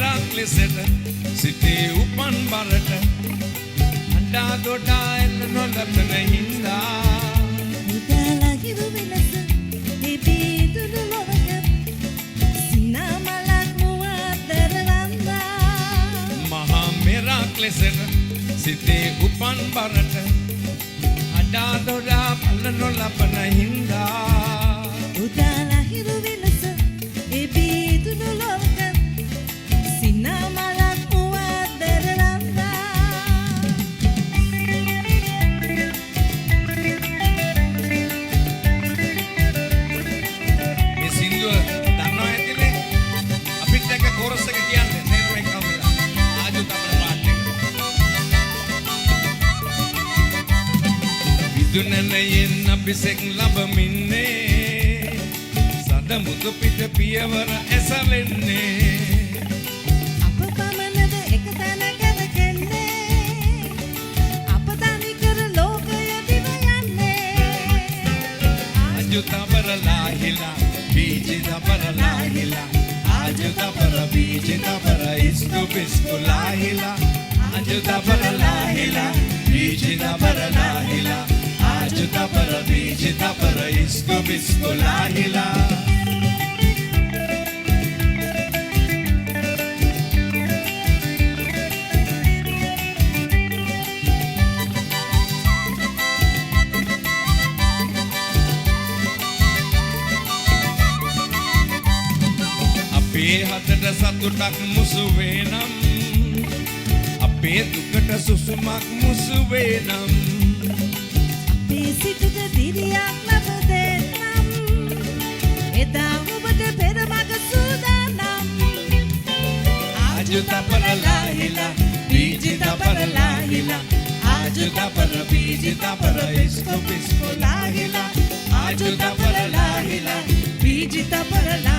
මෙරක් ලෙසට සිතේ උපන් බරට අඬා දොඩා එන්න නොලබන හින්දා උදාලා හිරු වෙනස එබේ දුරු ලොවක සිනමලක් මුවදරවන්දා මහා මෙරක් ලෙසට සිතේ උපන් බරට අඬා දොඩා එන්න නොලබන හින්දා උදාලා හිරු වෙනස එබේ දුරු ලොවක සිනමලක් මුවදරවන්දා මේ සින්දුව දන්නවා ඇතිනේ අපිට එක කෝරස් එක කියන්නේ තේරුම් එක කවුද ආජු තමයි පාට් එක විදුනනයෙන් අපිසෙක් ලබමින්නේ සදමුතු පිට පියවර ඇසලෙන්නේ අප පමණද එක තැනක රැකෙන්නේ අප තනි කර ලෝකය දිව යන්නේ ආජු තබරලා හිලා බීජි තබරලා හිලා ආජු තබර බීජි තබර ඉස්කු බිස්කු ලාහිලා ආජු තබරලා හිලා බීජි තබරලා හිලා ආජු තබර බීජි තබර ඉස්කු බිස්කු ලාහිලා අපේ හතට සතුටක් මුසු වේනම් අපේ දුකට සුසුමක් මුසු වේනම් අපේ සිතට දිරියක් ලබ දෙන්නම් එදා ඔබට පෙරමග සූදානම් ආජු තබරලා හිලා බීජි තබරලා හිලා ආජු තබර බීජි තබර ඉස්කු බිස්කු ලාහිලා ආජු තබරලා හිලා බීජි තබරලා